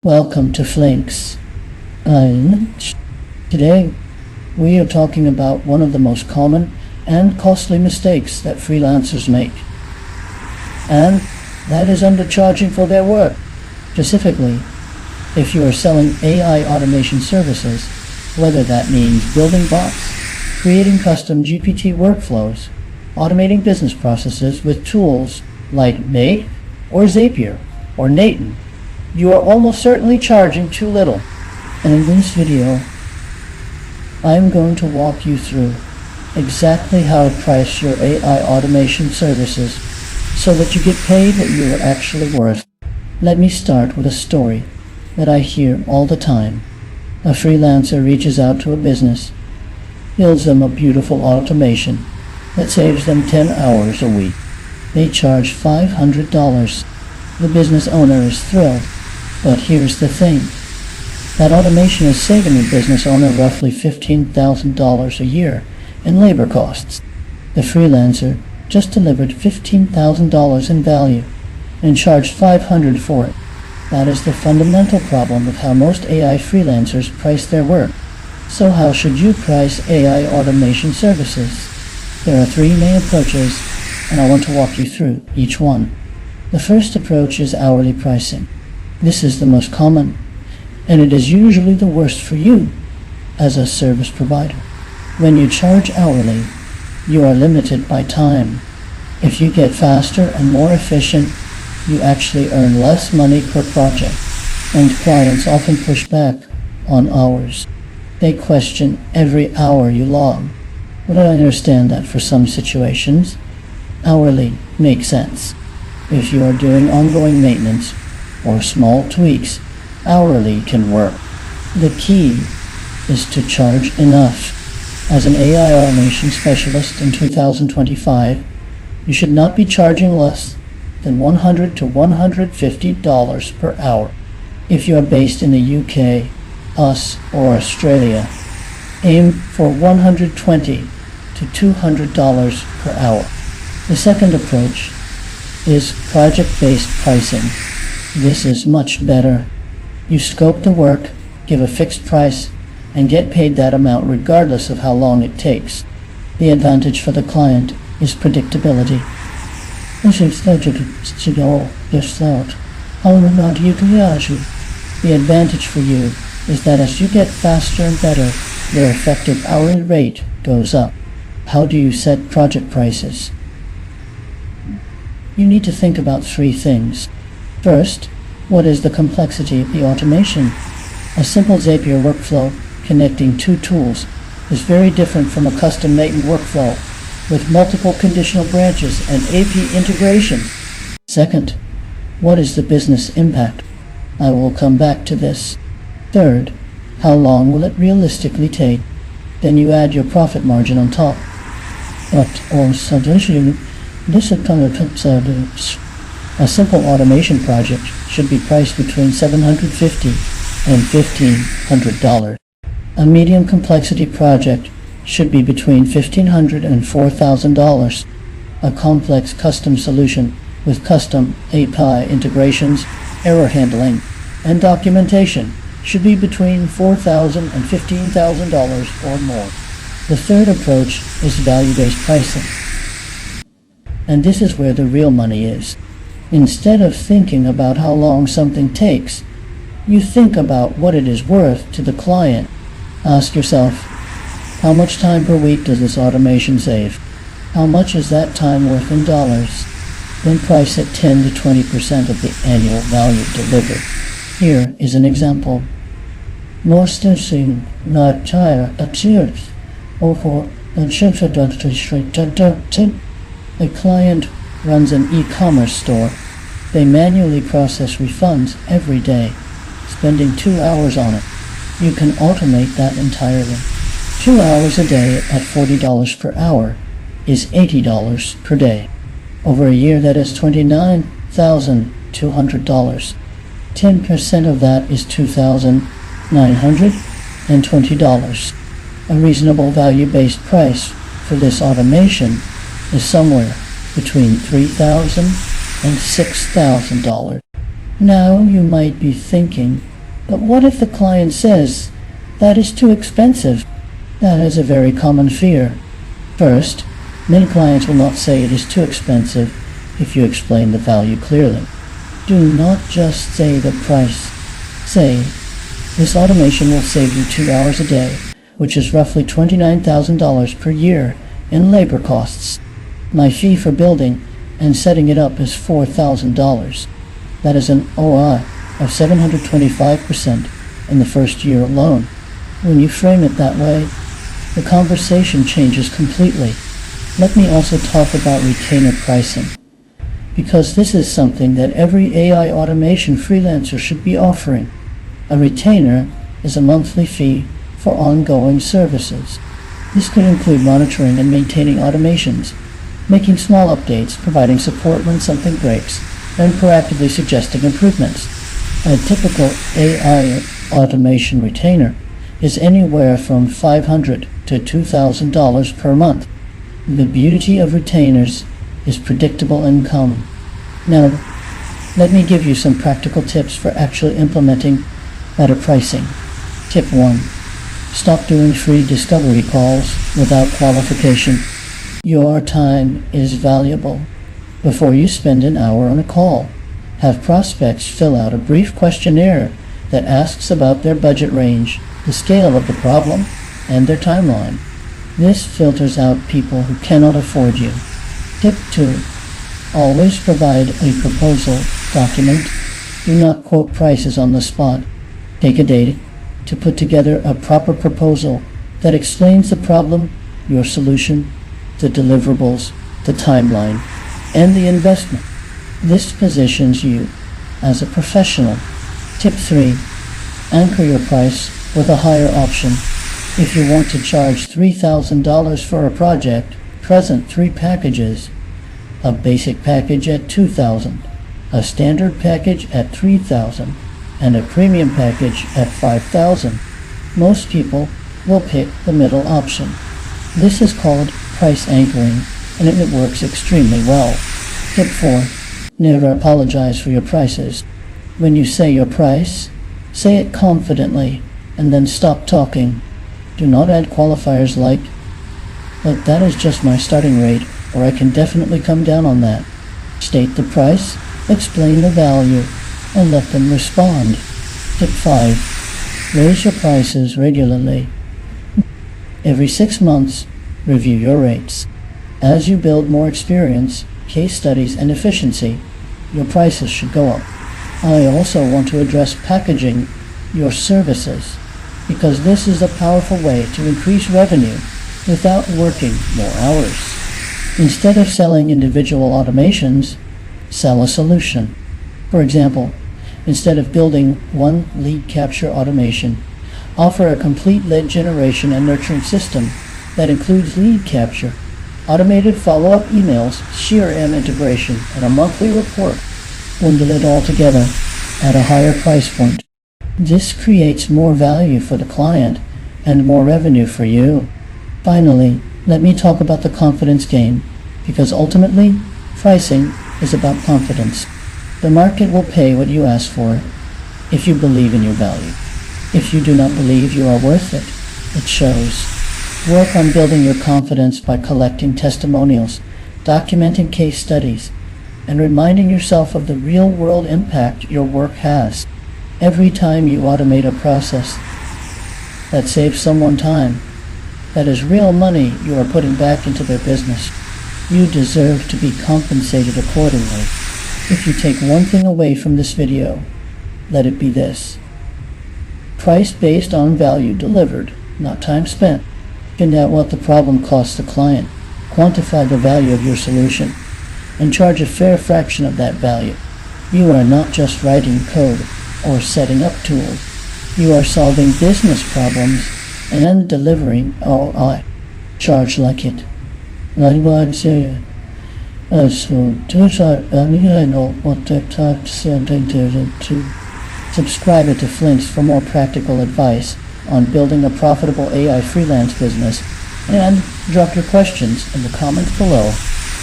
Welcome to FLYNX. Today, we are talking about one of the most common and costly mistakes that freelancers make. And that is undercharging for their work. Specifically, if you are selling AI automation services, whether that means building bots, creating custom GPT workflows, automating business processes with tools like Make or Zapier or Nathan, you are almost certainly charging too little. And in this video, I'm going to walk you through exactly how to price your AI automation services so that you get paid what you are actually worth. Let me start with a story that I hear all the time. A freelancer reaches out to a business, builds them a beautiful automation that saves them 10 hours a week. They charge $500. The business owner is thrilled. But here's the thing. That automation is saving the business owner roughly $15,000 a year in labor costs. The freelancer just delivered $15,000 in value and charged $500 for it. That is the fundamental problem with how most AI freelancers price their work. So how should you price AI automation services? There are three main approaches, and I want to walk you through each one. The first approach is hourly pricing. This is the most common, and it is usually the worst for you as a service provider. When you charge hourly, you are limited by time. If you get faster and more efficient, you actually earn less money per project, and clients often push back on hours. They question every hour you log. But I understand that for some situations, hourly makes sense. If you are doing ongoing maintenance or small tweaks, hourly can work. The key is to charge enough. As an AI automation specialist in 2025, you should not be charging less than $100 to $150 per hour. If you are based in the UK, US, or Australia, aim for $120 to $200 per hour. The second approach is project-based pricing. This is much better. You scope the work, give a fixed price, and get paid that amount regardless of how long it takes. The advantage for the client is predictability. The advantage for you is that as you get faster and better, your effective hourly rate goes up. How do you set project prices? You need to think about three things. First, what is the complexity of the automation? A simple Zapier workflow connecting two tools is very different from a custom Nathan workflow with multiple conditional branches and AP integrations. Second, what is the business impact? I will come back to this. Third, how long will it realistically take? Then you add your profit margin on top. But also, a simple automation project should be priced between $750 and $1,500. A medium complexity project should be between $1,500 and $4,000. A complex custom solution with custom API integrations, error handling, and documentation should be between $4,000 and $15,000 or more. The third approach is value-based pricing. And this is where the real money is. Instead of thinking about how long something takes, you think about what it is worth to the client. Ask yourself, how much time per week does this automation save? How much is that time worth in dollars? Then price at 10 to 20% of the annual value delivered. Here is an example. A client runs an e-commerce store. They manually process refunds every day, spending 2 hours on it. You can automate that entirely. 2 hours a day at $40 per hour is $80 per day. Over a year, that is $29,200. 10% of that is $2,920. A reasonable value-based price for this automation is somewhere between $3,000 and $6,000. Now you might be thinking, But what if the client says, that is too expensive? That is a very common fear. First, many clients will not say it is too expensive if you explain the value clearly. Do not just say the price. Say, this automation will save you 2 hours a day, which is roughly $29,000 per year in labor costs. My fee for building and setting it up is $4,000. That is an OI of 725% in the first year alone. When you frame it that way, the conversation changes completely. Let me also talk about retainer pricing, because this is something that every AI automation freelancer should be offering. A retainer is a monthly fee for ongoing services. This could include monitoring and maintaining automations, making small updates, providing support when something breaks, and proactively suggesting improvements. A typical AI automation retainer is anywhere from $500 to $2,000 per month. The beauty of retainers is predictable income. Now, let me give you some practical tips for actually implementing better pricing. Tip 1. Stop doing free discovery calls without qualification. Your time is valuable. Before you spend an hour on a call, have prospects fill out a brief questionnaire that asks about their budget range, the scale of the problem, and their timeline. This filters out people who cannot afford you. Tip 2. Always provide a proposal document. Do not quote prices on the spot. Take a day to put together a proper proposal that explains the problem, your solution, the deliverables, the timeline, and the investment. This positions you as a professional. Tip 3. Anchor your price with a higher option. If you want to charge $3,000 for a project, present 3 packages: a basic package at $2,000, a standard package at $3,000, and a premium package at $5,000. Most people will pick the middle option. This is called price anchoring, and it works extremely well. Tip 4. Never apologize for your prices. When you say your price, say it confidently, and then stop talking. Do not add qualifiers like, but that is just my starting rate, or I can definitely come down on that. State the price, explain the value, and let them respond. Tip 5. Raise your prices regularly. Every 6 months, review your rates. As you build more experience, case studies, and efficiency, your prices should go up. I also want to address packaging your services, because this is a powerful way to increase revenue without working more hours. Instead of selling individual automations, sell a solution. For example, instead of building one lead capture automation, offer a complete lead generation and nurturing system that includes lead capture, automated follow-up emails, CRM integration, and a monthly report. Bundle it all together at a higher price point. This creates more value for the client and more revenue for you. Finally, let me talk about the confidence game, because ultimately, pricing is about confidence. The market will pay what you ask for if you believe in your value. If you do not believe you are worth it, it shows. Work on building your confidence by collecting testimonials, documenting case studies, and reminding yourself of the real-world impact your work has. Every time you automate a process that saves someone time, that is real money you are putting back into their business. You deserve to be compensated accordingly. If you take one thing away from this video, let it be this: price based on value delivered, not time spent. Find out what the problem costs the client, quantify the value of your solution, and charge a fair fraction of that value. You are not just writing code or setting up tools. You are solving business problems and delivering ROI. Charge like it. Subscribe to FLYNX for more practical advice on building a profitable AI freelance business, and drop your questions in the comments below.